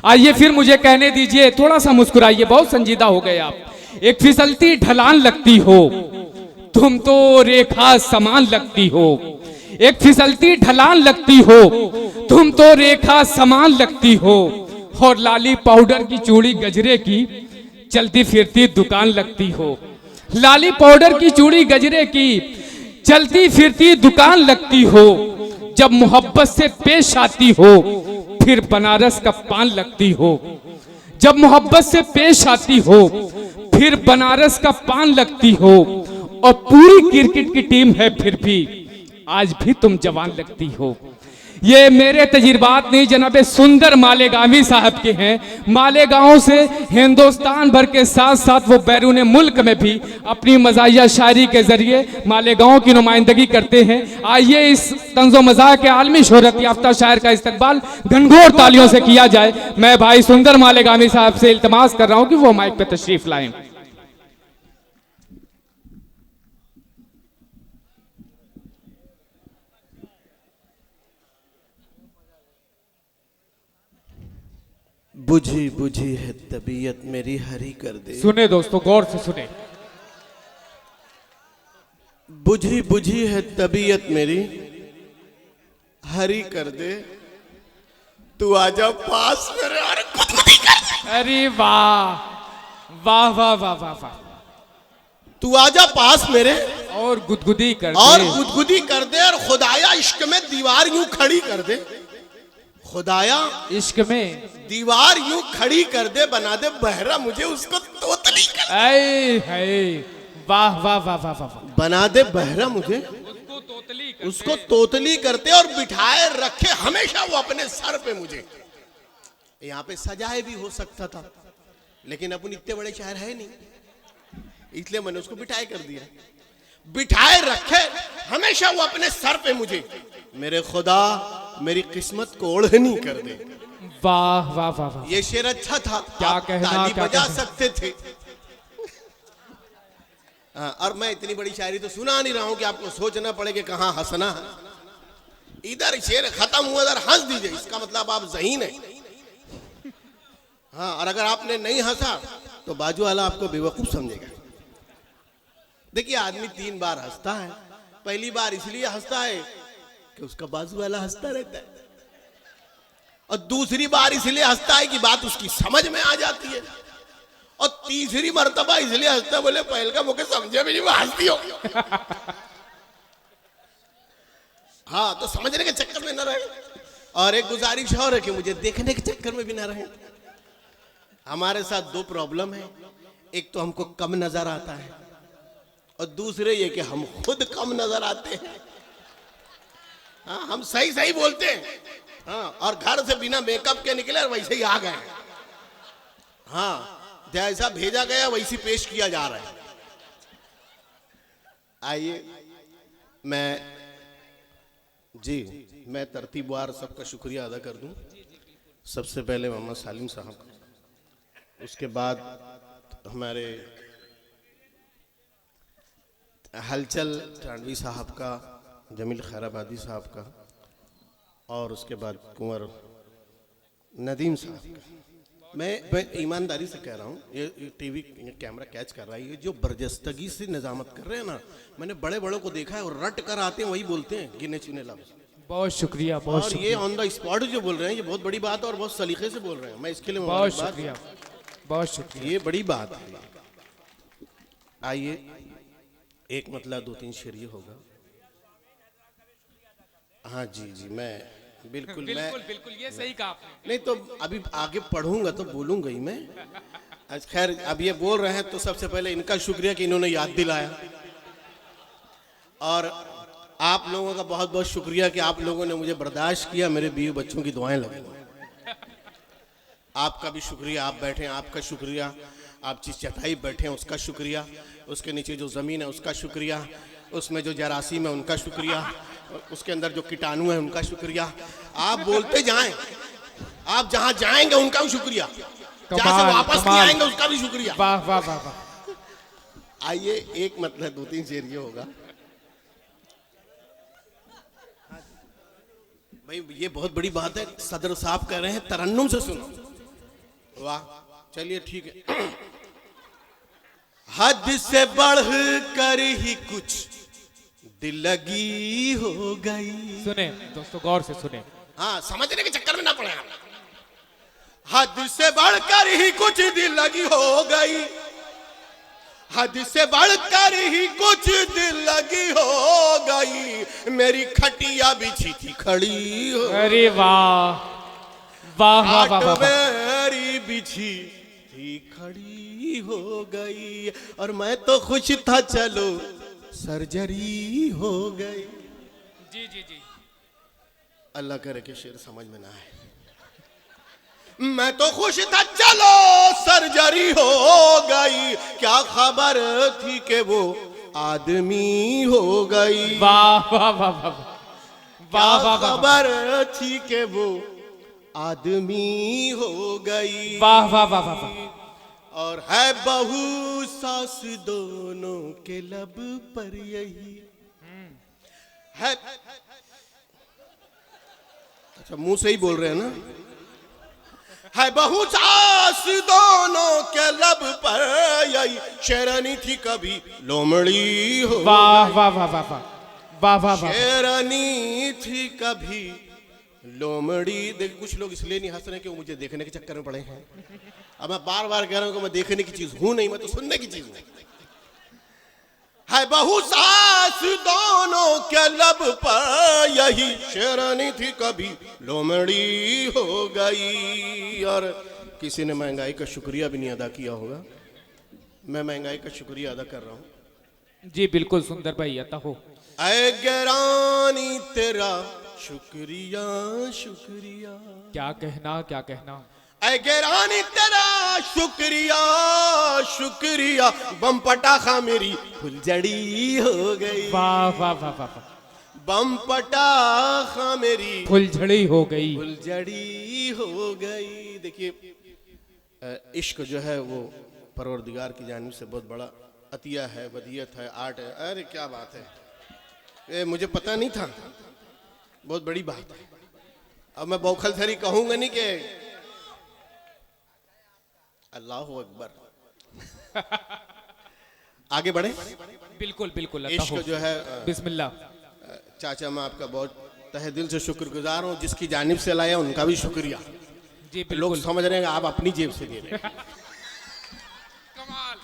आइए फिर मुझे कहने दीजिए, थोड़ा सा मुस्कुराइए, बहुत संजीदा हो गए आप। एक फिसलती ढलान लगती हो, तुम तो रेखा समान लगती हो। एक फिसलती ढलान लगती हो, तुम तो रेखा समान लगती हो। और लाली पाउडर की चूड़ी गजरे की चलती फिरती दुकान लगती हो। लाली पाउडर की चूड़ी गजरे की चलती फिरती दुकान लगती हो। जब मोहब्बत से पेश आती हो, फिर बनारस का पान लगती हो। जब मोहब्बत से पेश आती हो, फिर बनारस का पान लगती हो। और पूरी क्रिकेट की टीम है फिर भी आज भी तुम जवान लगती हो। ये मेरे तजुर्बात नहीं, जनाबे सुंदर मालेगामी साहब के हैं। मालेगांव से हिंदुस्तान भर के साथ साथ वो बैरून मुल्क में भी अपनी मज़ाहिया शायरी के जरिए मालेगांव की नुमाइंदगी करते हैं। आइए इस तंज़ो मज़ाह के आलमी शोहरत याफ्ता शायर का इस्तकबाल घनघोर तालियों से किया जाए। मैं भाई सुंदर मालेगामी साहब से इल्तमास कर रहा हूँ कि वो माइक पे तशरीफ लाएं। बुझी बुझी है तबीयत मेरी हरी कर दे। सुने दोस्तों, गौर से सुने। बुझी बुझी है तबीयत मेरी हरी कर दे। तू आजा पास मेरे और गुदगुदी कर दे। अरे वाह वाह वाह वाह वाह वाह। तू आजा पास मेरे और गुदगुदी कर और दे। गुदगुदी कर दे। और खुदाया इश्क में दीवार यूं खड़ी कर दे। खुदाया इश्क में दीवार यूं खड़ी कर दे, बना दे बहरा मुझे उसको तोतली कर दे। ऐ है वाह वाह वाह वाह वाह। बना दे बहरा मुझे उसको तोतली करते और बिठाए रखे हमेशा वो अपने सर पे मुझे। यहाँ पे सजाए भी हो सकता था, लेकिन अपन इतने बड़े शहर है नहीं, इसलिए मैंने उसको बिठाए कर दिया। बिठाए रखे हमेशा वो अपने सर पे मुझे। मेरे खुदा मेरी किस्मत को ओढ़नी कर दे। वाह वाह वाह वाह। ये शेर अच्छा था, क्या आप कहना, ताली क्या बजा कहना। सकते थे। हाँ, और मैं इतनी बड़ी शायरी तो सुना नहीं रहा हूं कि आपको सोचना पड़े कि कहां हंसना है। इधर शेर खत्म हुआ, इधर हंस दीजिए, इसका मतलब आप ज़हीन है। हाँ, और अगर आपने नहीं हंसा तो बाजू वाला आपको बेवकूफ समझेगा। देखिए, आदमी 3 बार हंसता है। पहली बार इसलिए हंसता है कि उसका बाजू वाला हंसता रहता है, और दूसरी बार इसलिए हंसता है कि बात उसकी समझ में आ जाती है, और तीसरी मर्तबा इसलिए हंसता है बोले पहल का मुझे समझे भी नहीं, वो हंसती हो। हाँ, तो समझने के चक्कर में न रहे, और एक गुजारिश और है कि मुझे देखने के चक्कर में भी न रहे। हमारे साथ 2 प्रॉब्लम है। एक तो हमको कम नजर आता है, और दूसरे ये कि हम खुद कम नजर आते हैं। हाँ, हम सही सही बोलते हैं। हाँ, और घर से बिना मेकअप के निकले और वैसे ही आ गए। हाँ, जैसा भेजा गया वैसी पेश किया जा रहा है। आइए, मैं तरतीबवार सबका शुक्रिया अदा कर दूं। सबसे पहले मोहम्मद सालिम साहब, उसके बाद हमारे हलचल टांडवी साहब का, जमील खैराबादी साहब का, और उसके बाद कुंवर नदीम साहब का। मैं ईमानदारी से कह रहा हूँ, ये टीवी कैमरा कैच कर रहा है, ये जो बरजस्तगी से निजामत कर रहे हैं ना, मैंने बड़े बड़ों को देखा है, और रट कर आते हैं वही बोलते हैं गिने चुने लफ्ज। बहुत शुक्रिया, बहुत और शुक्रिया। ये ऑन द स्पॉट जो बोल रहे हैं, ये बहुत बड़ी बात है, और बहुत सलीके से बोल रहे हैं। मैं इसके लिए बहुत शुक्रिया, बहुत शुक्रिया। ये बड़ी बात है। आइए, एक मतलब 2-3 शेर ये होगा। हाँ जी, मैं बिल्कुल बिल्कुल ये सही कहा आपने। नहीं तो अभी आगे पढ़ूंगा तो बोलूंगा ही मैं। खैर, अब ये बोल रहे हैं तो सबसे पहले इनका शुक्रिया कि इन्होंने याद दिलाया, और आप लोगों का बहुत बहुत शुक्रिया कि आप लोगों ने मुझे बर्दाश्त किया। मेरे बीवी बच्चों की दुआएं लगी, आपका भी शुक्रिया। आप बैठे हैं, आपका शुक्रिया। आप जिस चटाई बैठे हैं उसका शुक्रिया। उसके नीचे जो ज़मीन है उसका शुक्रिया। उसमें जो जरासीम है उनका शुक्रिया। उसके अंदर जो कीटाणु है उनका शुक्रिया। आप बोलते जाएं, आप जहां जाएंगे उनका भी शुक्रिया, जहां से वापस नहीं आएंगे उसका भी शुक्रिया। वाह वाह वाह वाह। आइए, एक मतलब 2-3 शेर ये होगा। भाई, ये बहुत बड़ी बात है। सदर साहब कह रहे हैं तरन्नुम से सुनो। वाह, चलिए ठीक है। हद से बढ़ कर ही कुछ दिल लगी हो गई। सुने दोस्तों, गौर से सुने। हाँ, समझने के चक्कर में ना पड़े आप। हद से बढ़कर ही कुछ दिल लगी हो गई, हद से बढ़कर ही कुछ दिल लगी हो गई, मेरी खटिया बिछी थी खड़ी हो। अरे वाह वाह वाह वाह वाह, मेरी बिछी थी खड़ी हो गई, और मैं तो खुश था चलो सर्जरी हो गई। जी जी जी। अल्लाह करे कि शेर समझ में ना आए। मैं तो खुश था चलो सर्जरी हो गई, क्या खबर थी कि वो आदमी हो गई। वाह वाह वाह वाह वाह वाह वाह, खबर थी कि वो आदमी हो गई। वाह वाह वाह वाह वाह। और है बहू सास दोनों के लब पर यही है। अच्छा, मुंह से ही बोल रहे हैं ना। है बहू सास दोनों के लब पर यही, शेरनी थी कभी लोमड़ी हो। वाह वाह वाह वाह वाह वाह वाह वाह। शेरनी थी कभी लोमड़ी। देख, कुछ लोग इसलिए नहीं हंस रहे कि वो मुझे देखने के चक्कर में पड़े हैं। अब मैं बार बार कह रहा हूं कि मैं देखने की चीज हूं नहीं, मैं तो सुनने की चीज हूं। है बहू सास दोनों के लब पर यही, शेरनी थी कभी लोमड़ी हो गई। और किसी ने महंगाई का शुक्रिया भी नहीं अदा किया होगा। मैं महंगाई का शुक्रिया अदा कर रहा हूं। जी बिल्कुल सुंदर भाई, अता हो। ऐ गरानी तेरा शुक्रिया शुक्रिया। क्या कहना क्या कहना। ऐ गरानी तेरा शुक्रिया शुक्रिया, बम पटाखा मेरी फुलझड़ी हो गई। वाह वाह वाह वाह वाह, बम पटाखा मेरी फुलझड़ी हो गई। फुलझड़ी हो गई। देखिए, इश्क जो है वो परवरदिगार की जानिब से बहुत बड़ा अतिया है, वदियत है, आर्ट है। अरे क्या बात है, ये मुझे पता नहीं था, बहुत बड़ी बात है। अब मैं बौखल थरी कहूंगा नहीं कि अल्लाह अकबर। आगे बढ़े। बिल्कुल बिल्कुल, अता इश्क हो। जो है, बिस्मिल्लाह। चाचा मैं आपका बहुत तहे दिल से शुक्रगुजार हूँ। जिसकी जानिब से लाया उनका भी शुक्रिया। जी लोग बिल्कुल। समझ रहे हैं आप अपनी जेब से दे रहे हैं। कमाल,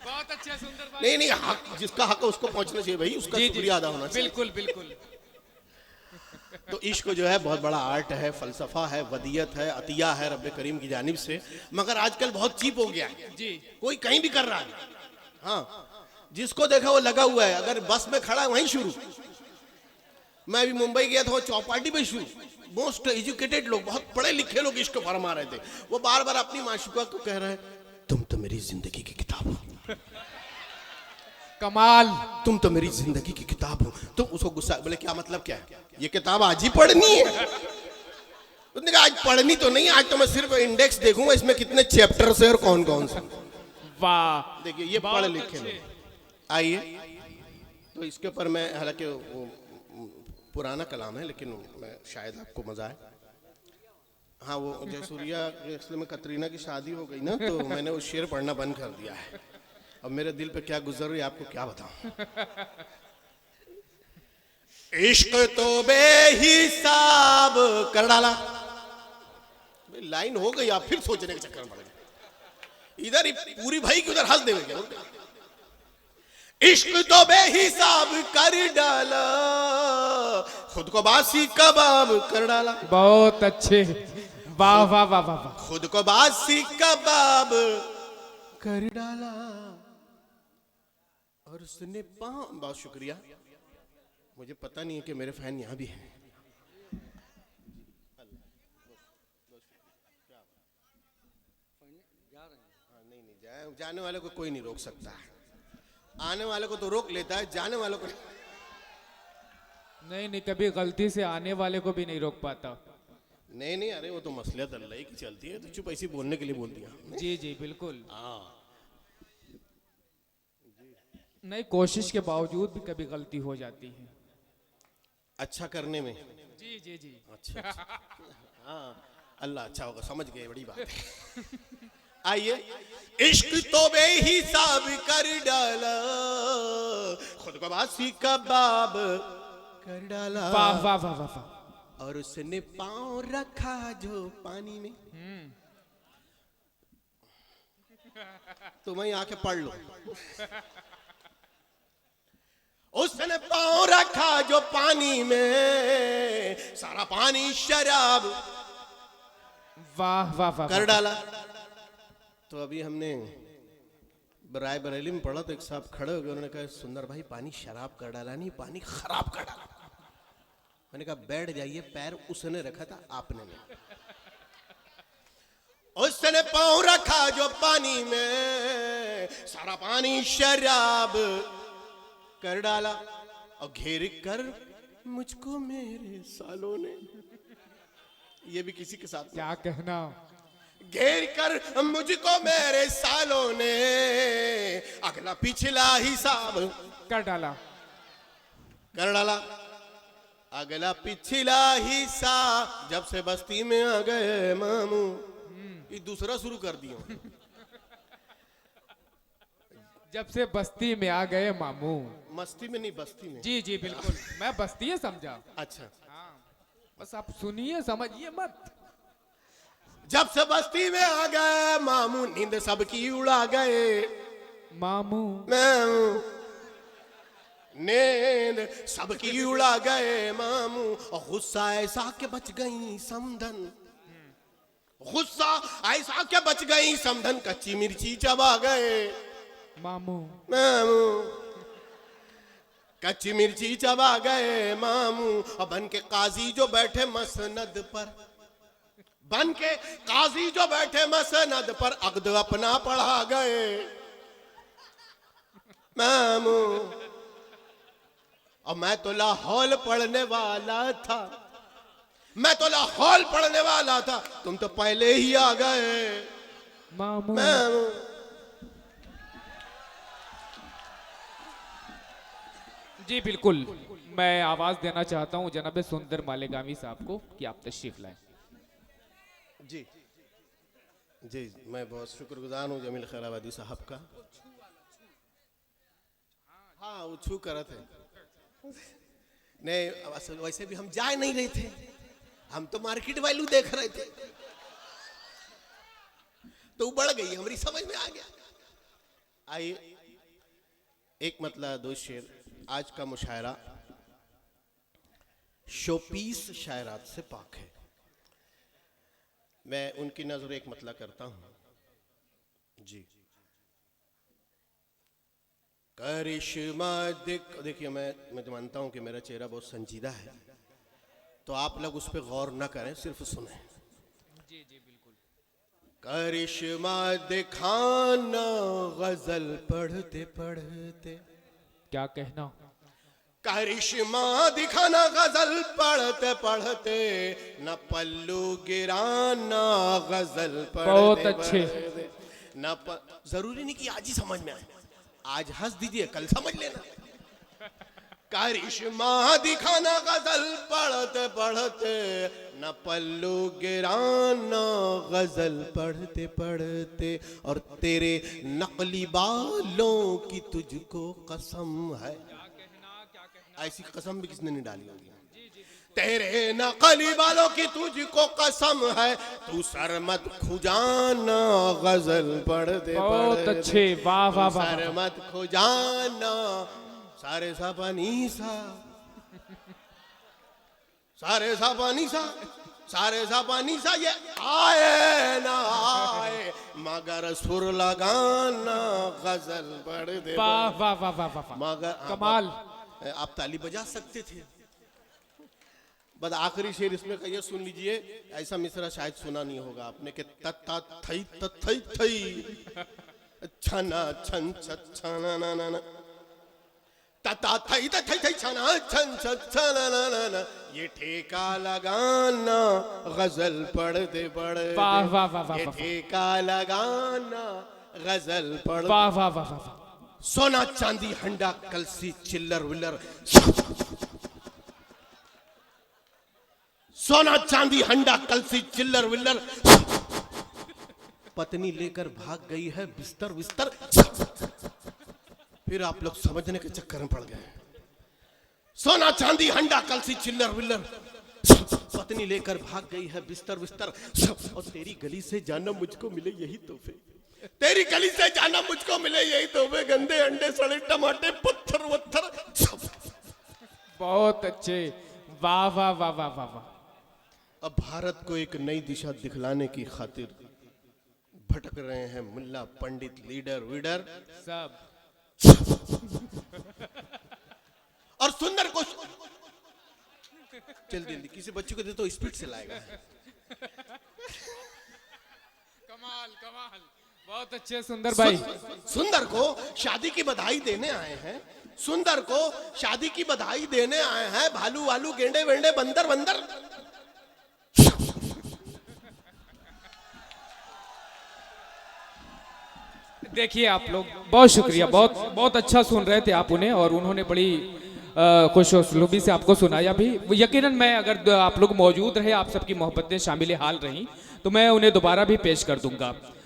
बहुत अच्छे सुंदर भाई। नहीं नहीं, हक जिसका हक है उसको पहुंचना चाहिए भाई, उसका जी जी, शुक्रिया अदा होना चाहिए। बिल्कुल बिल्कुल। तो इश्क जो है बहुत बड़ा आर्ट है, फलसफा है, वदियत है, अतिया है रब्बे करीम की जानिब से। मगर आजकल बहुत चीप हो गया है जी। कोई कहीं भी कर रहा है। हाँ, जिसको देखा वो लगा हुआ है। अगर बस में खड़ा है वहीं शुरू। मैं अभी मुंबई गया था, वो चौपाटी पे शुरू। मोस्ट एजुकेटेड लोग, बहुत पढ़े लिखे लोग इश्क फरमा रहे थे। वो बार बार अपनी माशुका को कह रहा है, तुम तो मेरी जिंदगी की किताब हो, कमाल। तुम तो मेरी जिंदगी की किताब हो। तुम उसको गुस्सा, बोले क्या मतलब, क्या है ये किताब आज ही पढ़नी है? उसने कहा आज पढ़नी तो नहीं, आज तो मैं सिर्फ इंडेक्स देखूंगा इसमें कितने चैप्टर्स है और कौन कौन से। वाह, देखिए ये बहुत पढ़ लिखे अच्छे। लोग। आइए, तो इसके ऊपर मैं, हालांकि वो पुराना कलाम है लेकिन मैं शायद आपको मजा आए। हाँ, वो जयसूर्या में कतरीना की शादी हो गई ना, तो मैंने वो शेर पढ़ना बंद कर दिया है। अब मेरे दिल पे क्या गुजर रही है आपको क्या बताऊं। इश्क तो बेहिसाब कर डाला। लाइन हो गई, आप फिर सोचने के चक्कर में पड़ गए। इधर ही पूरी भाई की उधर हंस देवे क्या? इश्क तो बेहिसाब कर डाला, खुद को बासी कबाब कर डाला। बहुत अच्छे, वाह वाह वाह वाह वाह। खुद को बासी कबाब कर डाला। और उसने बहुत शुक्रिया। मुझे पता नहीं है कि मेरे फैन यहां भी हैं। नहीं, जाने वाले को कोई नहीं रोक सकता। आने वाले को तो रोक लेता है, जाने वालों को नहीं नहीं, कभी गलती से आने वाले को भी नहीं रोक पाता। नहीं नहीं, अरे वो तो मसलियत अल्लाह की चलती है, तो चुप ऐसी बोलने के लिए बोल दिया। जी जी बिल्कुल। हाँ, नहीं, कोशिश के बावजूद भी कभी गलती हो जाती है। अच्छा करने में। जी जी जी। अच्छा, अच्छा। हाँ, अल्लाह अच्छा होगा, समझ गए, बड़ी बात है। आइए, इश्क तो बेहिसाब कर डाला, खुद को बासी कबाब कर डाला। वाह वाह वाह वाह वाह। और उसने पांव रखा जो पानी में। तुम्हें आके पढ़ लो। उसने पांव रखा जो पानी में, सारा पानी शराब वाह वाह वाह कर डाला। तो अभी हमने राय बरेली में पढ़ा तो एक साहब खड़े हो गए, उन्होंने कहा सुंदर भाई पानी शराब कर डाला नहीं, पानी खराब कर डाला। मैंने कहा बैठ जाइए, पैर उसने रखा था आपने नहीं। उसने पांव रखा जो पानी में, सारा पानी शराब कर डाला। और घेर कर मुझको मेरे सालों ने, ये भी किसी के साथ क्या कहना। घेर कर मुझको मेरे सालों ने, अगला पिछला हिसाब कर डाला। कर डाला। अगला पिछला हिसाब, जब से बस्ती में आ गए मामू, ये दूसरा शुरू कर दिया। जब से बस्ती में आ गए मामू। मस्ती में नहीं, बस्ती में। जी जी बिल्कुल, मैं बस्ती है समझा। अच्छा, हाँ, बस आप सुनिए समझिए मत। जब से बस्ती में आ गए मामू, नींद सबकी उड़ा गए मामू। मामू, नींद सबकी उड़ा गए मामू। और गुस्सा ऐसा के बच गई समधन, गुस्सा ऐसा के बच गई समधन, कच्ची मिर्ची चबा गए मामू। मामू, कच्ची मिर्ची चबा गए मामू। और बन के काजी जो बैठे मसनद पर, बन के काजी जो बैठे मसनद पर, अक़्द अपना पढ़ा गए मामू। और मैं तो लाहौल पढ़ने वाला था, मैं तो लाहौल पढ़ने वाला था, तुम तो पहले ही आ गए मामू। मामू। जी बिल्कुल, मैं आवाज देना चाहता हूँ जनाब सुंदर मालेगामी साहब को कि आप तशरीफ लाएं। जी जी, मैं बहुत शुक्रगुजार हूँ जमील खैराबादी साहब का। हाँ, वो छू कर थे। नहीं, असल वैसे भी हम जा नहीं रहे थे, हम तो मार्केट वैल्यू देख रहे थे, तो बढ़ गई, हमारी समझ में आ गया। आइए, एक मतलब दो शेर। आज का मुशायरा शोपीस शायरात से पाक है। मैं उनकी नजर एक मतला करता हूं जी। करिश्मा देखिए, मैं तो मानता हूं कि मेरा चेहरा बहुत संजीदा है, तो आप लोग उस पर गौर ना करें, सिर्फ सुने। जी जी बिल्कुल। करिश्मा दिखाना गजल पढ़ते पढ़ते। क्या कहना। करिश्मा दिखाना गजल पढ़ते पढ़ते, न पल्लू गिराना गजल पढ़ते बहुत अच्छे। पढ़ते, जरूरी नहीं कि आज ही समझ में आए, आज हंस दीजिए कल समझ लेना। करिश्मा दिखाना गजल पढ़ते पढ़ते, न पल्लू गिराना गजल पढ़ते पढ़ते। और तेरे नकली बालों की तुझको कसम है, ऐसी कसम भी किसने नहीं डाली होगी। तेरे नकली बालों की तुझको कसम है, तू सर मत खुजाना गजल पढ़ते बहुत पढ़ते। अच्छे, वाह वाह वाह। सर मत खुजाना, सारे सा पानी सा, सारे सा पानी सा, सारे सा पानी सा, ये आए ना आए मगर सुर लगाना गजल पढ़ते। वाह वाह वाह वाह वाह। मगर कमाल। आप ताली बजा सकते थे। बस आखिरी शेर इसमें का ये सुन लीजिए, ऐसा मिसरा शायद सुना नहीं होगा आपने कि तत्ता थई तथई थई छना छन छना ना ना ना, तता थई तथई थई छना छन छना ना ना ना, ये ठेका लगाना गजल पढ़ते पढ़ते। वाह वाह वाह वाह। ये ठेका लगाना गजल पढ़ते। वाह वाह वाह वाह। सोना चांदी हंडा कलसी चिल्लर विल्लर, सोना चांदी हंडा कलसी चिल्लर विल्लर, पत्नी लेकर भाग गई है बिस्तर बिस्तर। फिर आप लोग समझने के चक्कर में पड़ गए। सोना चांदी हंडा कलसी चिल्लर विल्लर, पत्नी लेकर भाग गई है बिस्तर बिस्तर। और तेरी गली से जाना मुझको मिले यही तोहफे, तेरी गली से जाना मुझको मिले यही तोहफे, गंदे अंडे सड़े टमाटे पत्थर वत्थर। बहुत अच्छे, वाह वाह वाह वाह वाह वाह। अब भारत को एक नई दिशा दिखलाने की खातिर भटक रहे हैं मुल्ला पंडित लीडर वीडर सब। और सुंदर को जल्दी जल्दी किसी बच्चे को दे तो स्पीड से लाएगा। कमाल कमाल, बहुत अच्छे सुंदर भाई। सुंदर को शादी की बधाई देने आए हैं, सुंदर को शादी की बधाई देने आए हैं। भालू वालू गेंडे वेंडे बंदर बंदर। देखिए आप लोग, बहुत शुक्रिया, बहुत बहुत अच्छा सुन रहे थे आप उन्हें, और उन्होंने बड़ी खुश उसलूबी से आपको सुनाया भी। यकीनन मैं, अगर आप लोग मौजूद रहे, आप सबकी मोहब्बतें शामिल हाल रहीं, तो मैं उन्हें दोबारा भी पेश कर दूंगा।